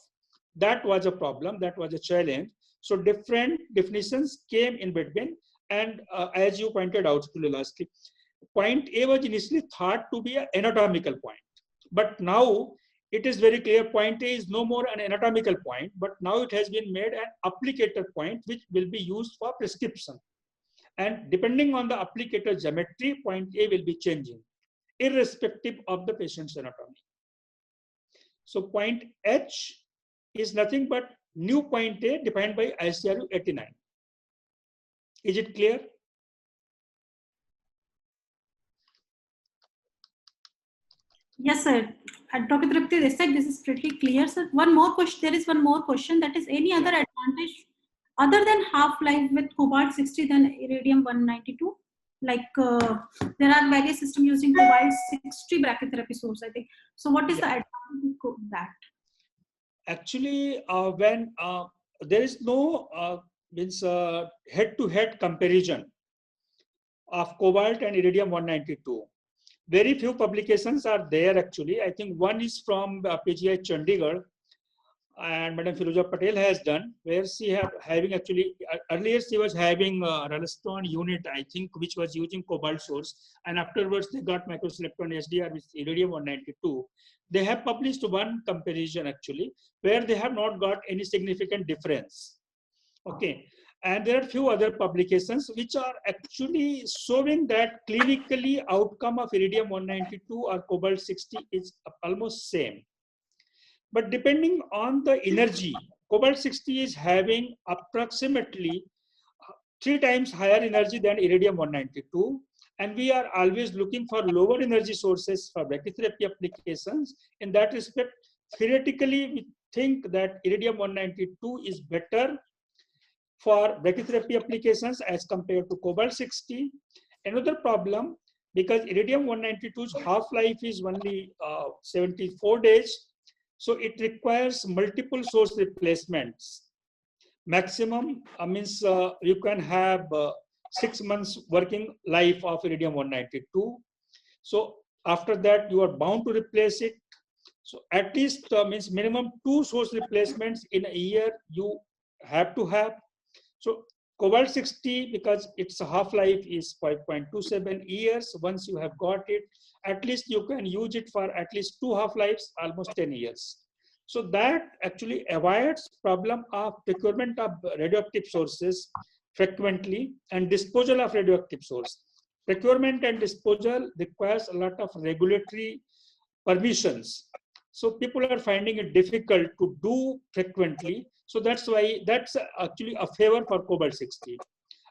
that was a problem, that was a challenge. So different definitions came in between. And as you pointed out, lastly, point A was initially thought to be an anatomical point. But now it is very clear point A is no more an anatomical point, but now it has been made an applicator point, which will be used for prescription. And depending on the applicator geometry, point A will be changing, irrespective of the patient's anatomy. So point H is nothing but new point A defined by ICRU 89. Is it clear? Yes, sir. Dr. Tripti, they said this is pretty clear, sir. One more question. There is one more question. That is, any other advantage other than half-life with cobalt 60 than iridium 192? Like there are various systems using cobalt 60 brachytherapy source, I think. So what is the advantage of that? Actually, when there is no head-to-head comparison of cobalt and iridium 192. Very few publications are there actually. I think one is from PGI Chandigarh. and Madam Firoza Patel has done, where she having actually earlier she was having Ralston unit, I think, which was using cobalt source, and afterwards they got microselectron SDR with iridium 192. They have published one comparison actually where they have not got any significant difference. Okay, and there are few other publications which are actually showing that clinically outcome of iridium 192 or cobalt 60 is almost same. But depending on the energy, cobalt 60 is having approximately 3 times higher energy than iridium 192. And we are always looking for lower energy sources for brachytherapy applications. In that respect, theoretically, we think that iridium 192 is better for brachytherapy applications as compared to cobalt 60. Another problem, because iridium 192's half-life is only 74 days, so it requires multiple source replacements. Maximum means you can have 6 months working life of iridium 192. So after that, you are bound to replace it. So at least means minimum 2 source replacements in a year you have to have. So cobalt 60, because its half-life is 5.27 years, once you have got it, at least you can use it for at least 2 half-lives, almost 10 years. So that actually avoids problem of procurement of radioactive sources frequently and disposal of radioactive source. Procurement and disposal requires a lot of regulatory permissions. So people are finding it difficult to do frequently. So that's why that's actually a favor for cobalt 60.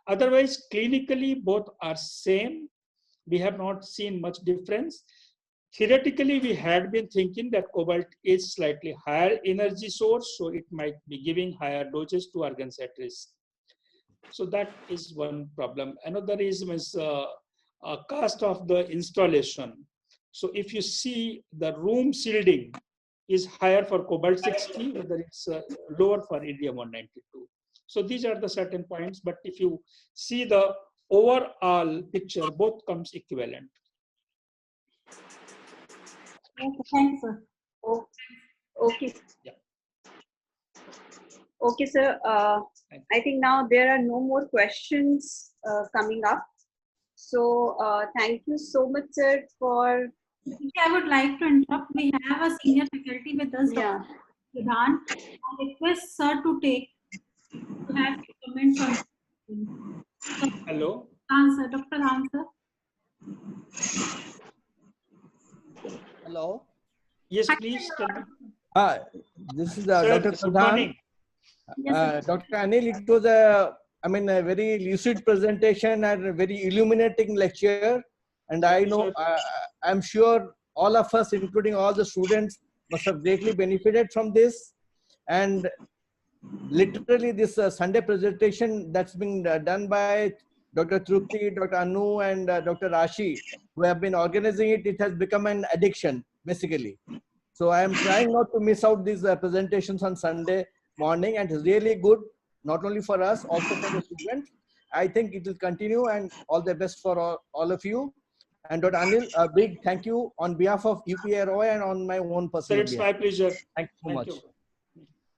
Otherwise, clinically, both are same. We have not seen much difference. Theoretically, we had been thinking that cobalt is slightly higher energy source, so it might be giving higher doses to organs at risk. So that is one problem. Another is cost of the installation. So if you see, the room shielding is higher for cobalt 60, whether it's lower for iridium 192. So these are the certain points, but if you see the overall picture, both comes equivalent. Okay, thanks, sir. Oh, okay. Yeah. Okay, sir. I think now there are no more questions coming up. So thank you so much, sir, for. I would like to interrupt. We have a senior faculty with us, Yeah. Dr. Pradhan. I request sir to have comments on. Hello. Answer, Dr. Pradhan, sir. Hello. Yes, please tell me. This is Sir, Dr. good Pradhan. morning. Yes, Dr. Anil, it was a very lucid presentation and a very illuminating lecture. And I know, I'm sure all of us, including all the students, must have greatly benefited from this. And literally this Sunday presentation that's been done by Dr. Trupti, Dr. Anu, and Dr. Rashi, who have been organizing it, it has become an addiction, basically. So I am trying not to miss out these presentations on Sunday morning, and it's really good, not only for us, also for the students. I think it will continue, and all the best for all of you. And Dr. Anil, a big thank you on behalf of UPROI and on my own personal Sir, it's behalf. my pleasure. Thank you so much. You.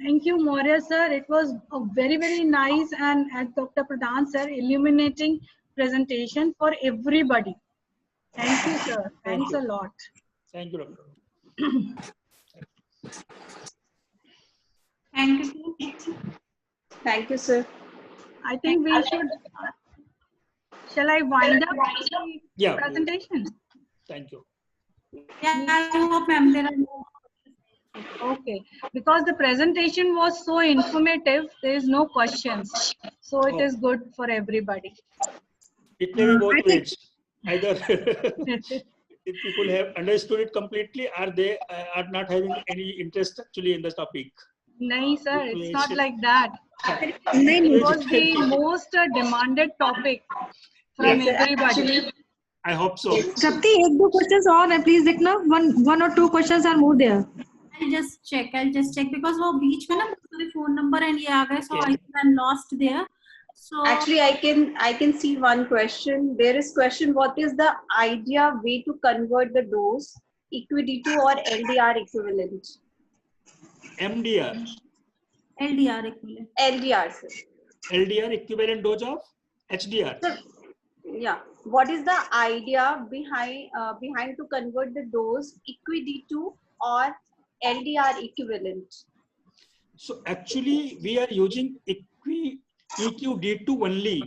Thank you, Maurya sir. It was a very, very nice and, as Dr. Pradhan sir, illuminating presentation for everybody. Thank you, sir. Thanks a lot. Thank you, Doctor. thank you. Thank you, sir. I think we should. Shall I wind up the presentation? Thank you. Yeah, I hope, ma'am, there are no. Okay, because the presentation was so informative, there is no questions. So it is good for everybody. It may be both ways. Either if people have understood it completely, or they are not having any interest actually in the topic. No, sir, it's not like that. It was the most demanded topic from everybody. I hope so. Trupti, एक दो questions और है, please देखना. One or two questions are more there. I'll just check because वो बीच में ना मेरे phone number and ये आ गए, so I'm lost there. So actually, I can see one question. There is question: what is the idea way to convert the dose, EQD2 or LDR equivalent? MDR. LDR equivalent. LDR, sir. LDR equivalent dose of HDR. Sir, yeah. What is the idea behind to convert the dose equi-D2 or LDR equivalent? So actually, we are using EQD2 only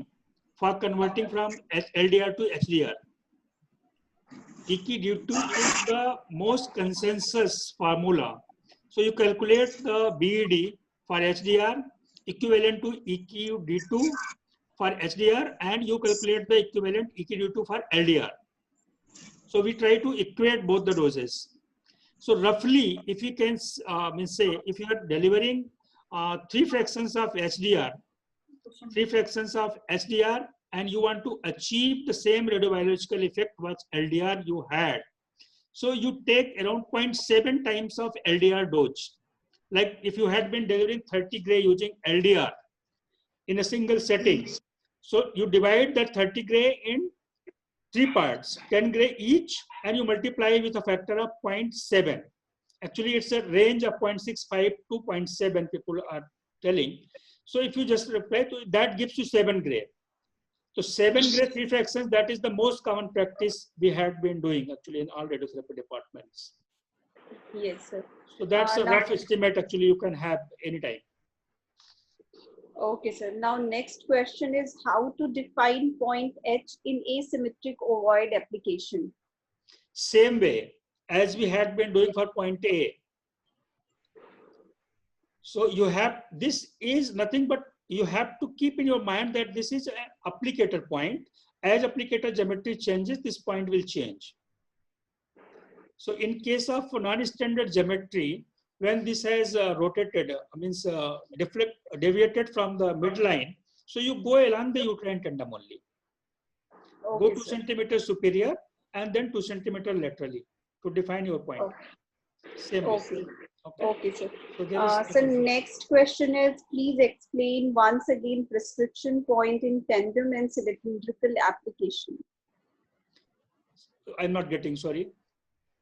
for converting from LDR to HDR. EQD2 is the most consensus formula. So you calculate the BED for HDR equivalent to EQD2 for HDR, and you calculate the equivalent EQD2 for LDR. So we try to equate both the doses. So roughly, if you can say, if you are delivering 3 fractions of HDR, 3 fractions of HDR, and you want to achieve the same radiobiological effect which LDR you had, so you take around 0.7 times of LDR dose. Like if you had been delivering 30 gray using LDR in a single setting, so you divide that 30 gray in 3 parts, 10 gray each, and you multiply with a factor of 0.7. Actually, it's a range of 0.65 to 0.7 people are telling. So if you just reply to that, gives you 7 gray. So 7 gray 3 fractions, that is the most common practice we had been doing actually in all radiotherapy departments. Yes, sir. So that's a rough estimate actually you can have anytime. Okay, sir. Now, next question is how to define point H in asymmetric ovoid application. Same way as we had been doing for point A. So you have, this is nothing but you have to keep in your mind that this is an applicator point. As applicator geometry changes, this point will change. So in case of non-standard geometry, when this has rotated, deviated from the midline, so you go along the uterine tandem only. Okay, Go 2 sir. centimeters superior and then 2 centimeters laterally to define your point. Okay. Same. Okay. Okay. Okay, sir. So, So next question is, please explain once again prescription point in tandem and cylindrical application. I'm not getting, sorry.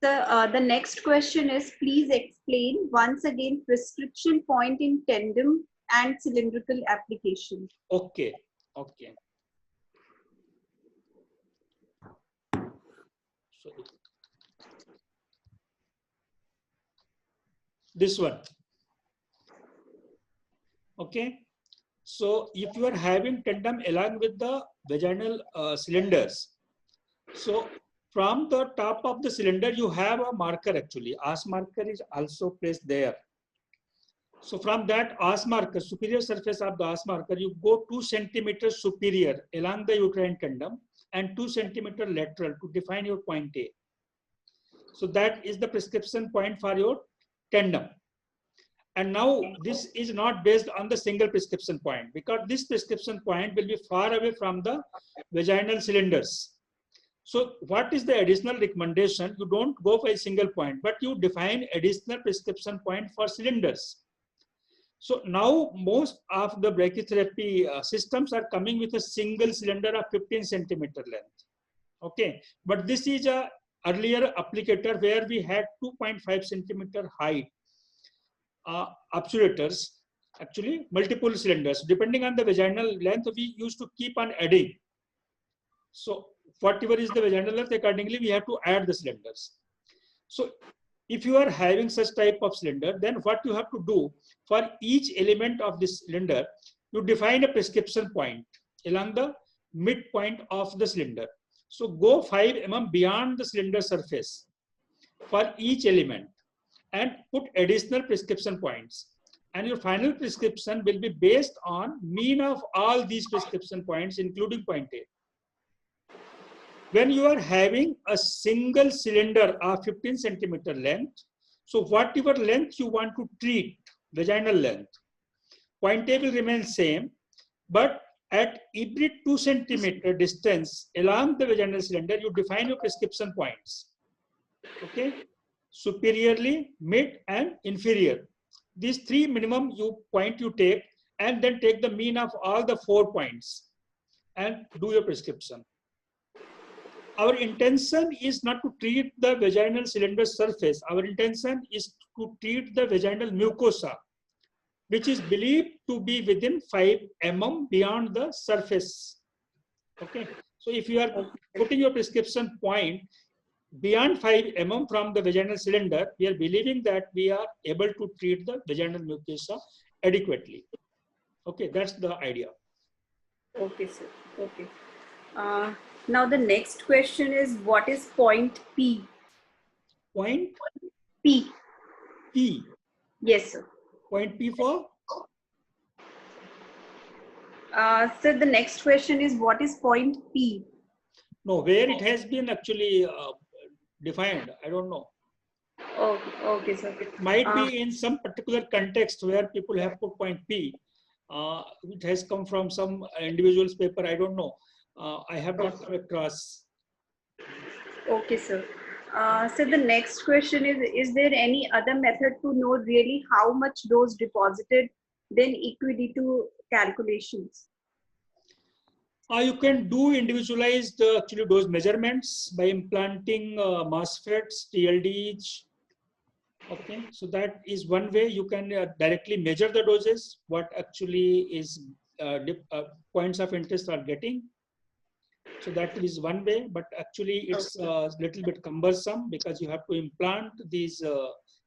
So the next question is, please explain once again prescription point in tandem and cylindrical application. Okay. Okay. So this one. Okay. So if you are having tandem along with the vaginal cylinders, so from the top of the cylinder, you have a marker actually. As marker is also placed there. So from that as marker, superior surface of the as marker, you go 2 centimeters superior along the uterine tandem and 2 centimeters lateral to define your point A. So that is the prescription point for your tandem. And now this is not based on the single prescription point, because this prescription point will be far away from the vaginal cylinders. So what is the additional recommendation? You don't go for a single point, but you define additional prescription point for cylinders. So now most of the brachytherapy systems are coming with a single cylinder of 15 centimeter length. Okay, but this is a earlier applicator where we had 2.5 centimeter height obturators, actually multiple cylinders. Depending on the vaginal length, we used to keep on adding. So whatever is the vaginal length, accordingly we have to add the cylinders. So if you are having such type of cylinder, then what you have to do for each element of this cylinder, you define a prescription point along the midpoint of the cylinder. So go 5 mm beyond the cylinder surface for each element and put additional prescription points. And your final prescription will be based on mean of all these prescription points, including point A. When you are having a single cylinder of 15 centimeter length, so whatever length you want to treat, vaginal length, point A will remain same, but at every 2 centimeter distance along the vaginal cylinder, you define your prescription points. Okay, superiorly, mid, and inferior. These 3 minimum point you take, and then take the mean of all the 4 points and do your prescription. Our intention is not to treat the vaginal cylinder surface. Our intention is to treat the vaginal mucosa, which is believed to be within 5 mm beyond the surface. Okay, so if you are putting your prescription point beyond 5 mm from the vaginal cylinder, we are believing that we are able to treat the vaginal mucosa adequately. Okay, that's the idea. Okay, sir. Okay. Now the next question is, what is point P? Point P. P. Yes, sir. Point P for? Sir, the next question is, what is point P? No, where it has been actually defined, I don't know. Okay, okay, sir. It might be in some particular context where people have put point P. It has come from some individual's paper, I don't know. I have not come across. Okay, sir. So the next question is there any other method to know really how much dose deposited than equidity calculations? You can do individualized actually dose measurements by implanting MOSFETs, TLDs. Okay, so that is one way you can directly measure the doses, what actually is points of interest are getting. So that is one way, but actually it's a little bit cumbersome because you have to implant these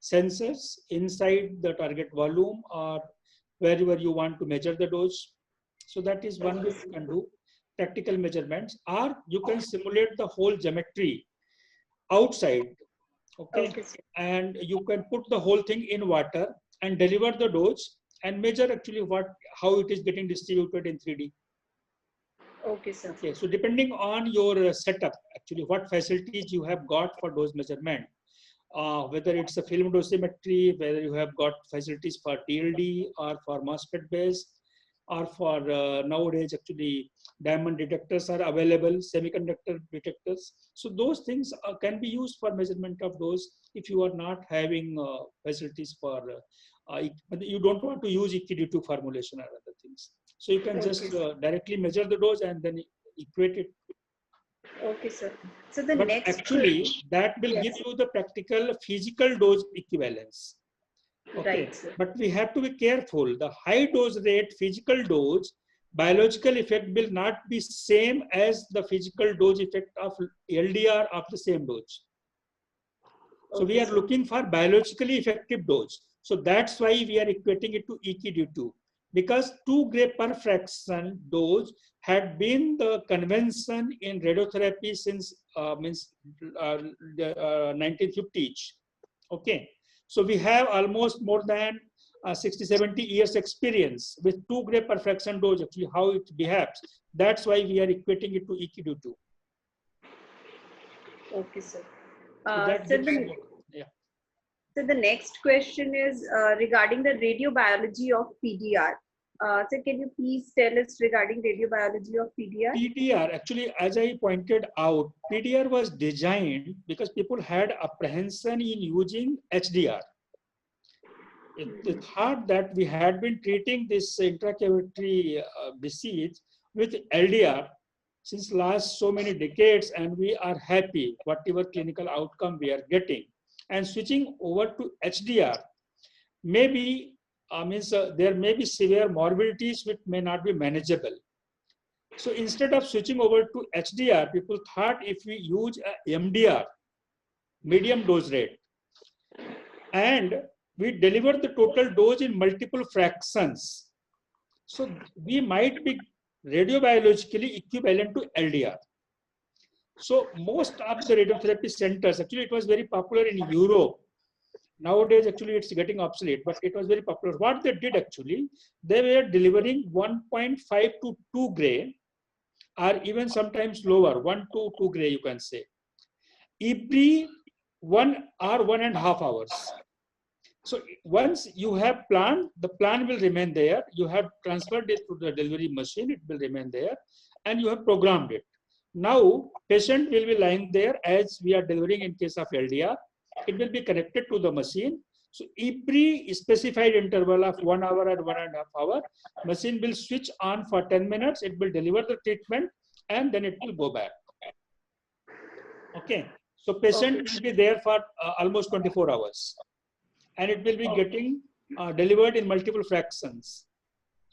sensors inside the target volume or wherever you want to measure the dose. So that is one way you can do practical measurements, or you can simulate the whole geometry outside. Okay, and you can put the whole thing in water and deliver the dose and measure actually how it is getting distributed in 3D. Okay, sir. Okay, so depending on your setup, actually what facilities you have got for dose measurement, whether it's a film dosimetry, whether you have got facilities for TLD or for MOSFET base, or for nowadays actually diamond detectors are available, semiconductor detectors. So those things can be used for measurement of dose if you are not having facilities for, you don't want to use EQD2 formulation or other things. So you can just directly measure the dose and then equate it. Okay, sir. So the But next actually that will give you the practical physical dose equivalence. Okay, right, but we have to be careful. The high dose rate physical dose biological effect will not be same as the physical dose effect of LDR of the same dose. So we are looking for biologically effective dose. So that's why we are equating it to EQD2, because 2 Gray per fraction dose had been the convention in radiotherapy since 1950s. Okay, so we have almost more than 60-70 years experience with 2 Gray per fraction dose, actually how it behaves. That's why we are equating it to EQD2. Okay, sir. So the next question is regarding the radiobiology of PDR. So can you please tell us regarding radiobiology of PDR? PDR, actually, as I pointed out, PDR was designed because people had apprehension in using HDR. It thought that we had been treating this intracavitary disease with LDR since last so many decades, and we are happy whatever clinical outcome we are getting. And switching over to HDR, maybe there may be severe morbidities which may not be manageable. So instead of switching over to HDR, people thought if we use a MDR, medium dose rate, and we deliver the total dose in multiple fractions, so we might be radiobiologically equivalent to LDR. So most of the radiotherapy centers, actually it was very popular in Europe. Nowadays, actually it's getting obsolete, but it was very popular. What they did actually, they were delivering 1.5 to 2 Gray, or even sometimes lower, 1 to 2 Gray you can say, every 1 or 1.5 hours. So once you have planned, the plan will remain there. You have transferred it to the delivery machine, it will remain there, and you have programmed it. Now, patient will be lying there as we are delivering in case of LDR. It will be connected to the machine. So every specified interval of 1 hour and 1.5 hours, machine will switch on for 10 minutes. It will deliver the treatment and then it will go back. Okay. So patient will be there for almost 24 hours. and it will be getting delivered in multiple fractions.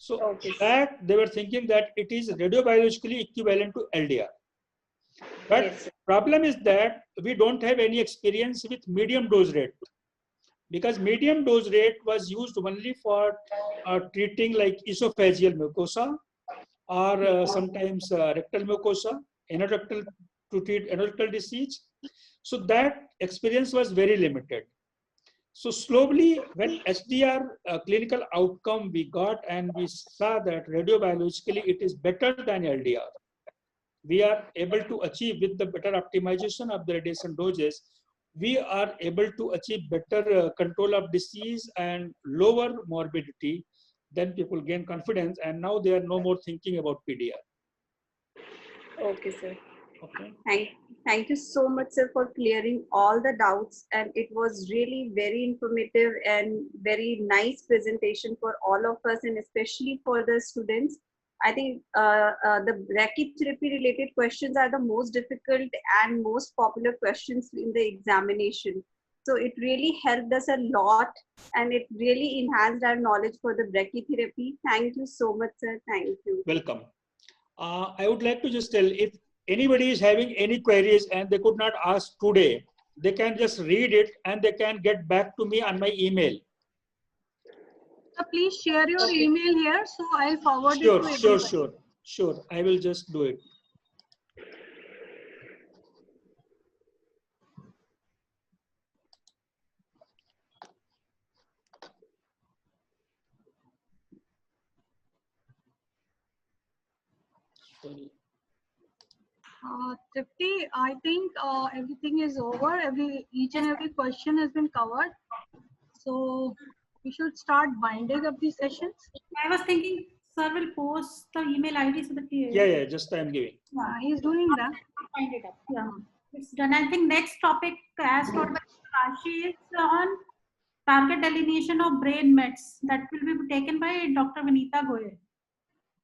So Okay. that they were thinking that it is radiobiologically equivalent to LDR. But Yes. problem is that we don't have any experience with medium dose rate, because medium dose rate was used only for treating like esophageal mucosa or sometimes rectal mucosa, anorectal, to treat anorectal disease. So that experience was very limited. So slowly, when SDR clinical outcome we got, and we saw that radiobiologically it is better than LDR, we are able to achieve with the better optimization of the radiation doses, we are able to achieve better control of disease and lower morbidity. Then people gain confidence, and now they are no more thinking about PDR. Okay, sir. Okay. Thank you so much, sir, for clearing all the doubts. And it was really very informative and very nice presentation for all of us, and especially for the students. I think the brachytherapy related questions are the most difficult and most popular questions in the examination. So it really helped us a lot, and it really enhanced our knowledge for the brachytherapy. Thank you so much, sir. Thank you. Welcome. I would like to just tell, if anybody is having any queries and they could not ask today, they can just read it and they can get back to me on my email. So please share your email here, so I'll forward it Sure, to sure, everyone. sure. I will just do it. Sorry. Tripti, I think everything is over. Each and every question has been covered. So we should start winding up these sessions. I was thinking sir will post the email ID so that Yeah, just I am giving. He's doing that. Find it up. Yeah, it's done. I think next topic, as told by Rashi, is on target delineation of brain mets. That will be taken by Dr. Vinita Goyal.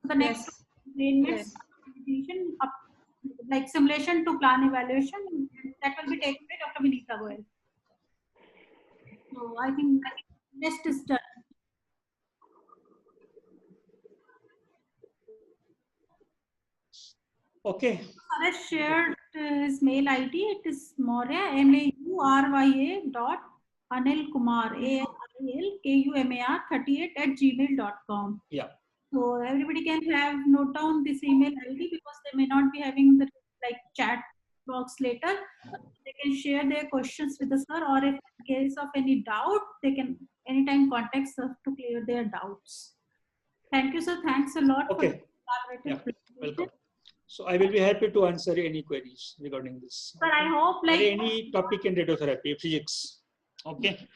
So the next Yes. brain mets Yes. delineation, like simulation to plan evaluation, that will be taken by Dr. Vinita Goyal. So I think next is done. Okay. Suresh shared his mail ID. It is Maurya, MAURYA dot Anil Kumar, ANILKUMAR 38 @gmail.com. Yeah. So everybody can have note down this email ID, because they may not be having the like chat box later. They can share their questions with us, or if in case of any doubt, they can anytime contact us to clear their doubts. Thank you, sir. Thanks a lot for the collaborative presentation. Welcome. So I will be happy to answer any queries regarding this. But I hope like any topic in radiotherapy, physics. Okay.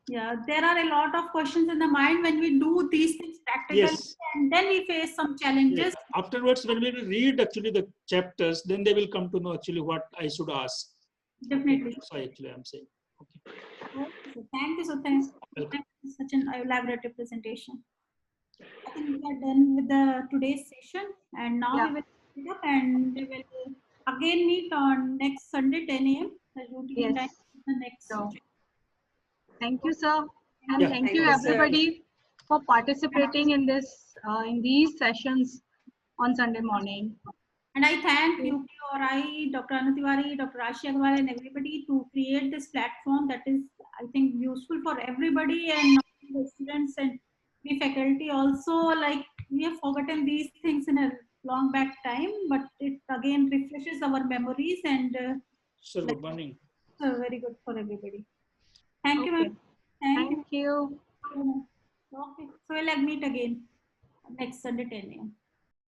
Yeah, there are a lot of questions in the mind when we do these things practically, Yes. and then we face some challenges. Yes. Afterwards, when we will read actually the chapters, then they will come to know actually what I should ask. Definitely. Okay. So actually, I'm saying. Okay. Okay, so thank you. So thanks for such an elaborate presentation. I think we are done with the today's session, and now we will pick it up, and we will again meet on next Sunday 10 a.m. the routine time. The next. So, thank you, sir, and Yeah. thank you everybody for participating in this in these sessions on Sunday morning. And I thank UPRI, Dr. Anu Tiwari, Dr. Rashi Agarwal, and everybody to create this platform that is, I think, useful for everybody, and not only the students and we faculty also. Like, we have forgotten these things in a long back time, but it again refreshes our memories, and Sir, good morning. Very good for everybody. Thank you, ma'am. Thank you. Okay, so we'll meet again next Sunday 10 a.m.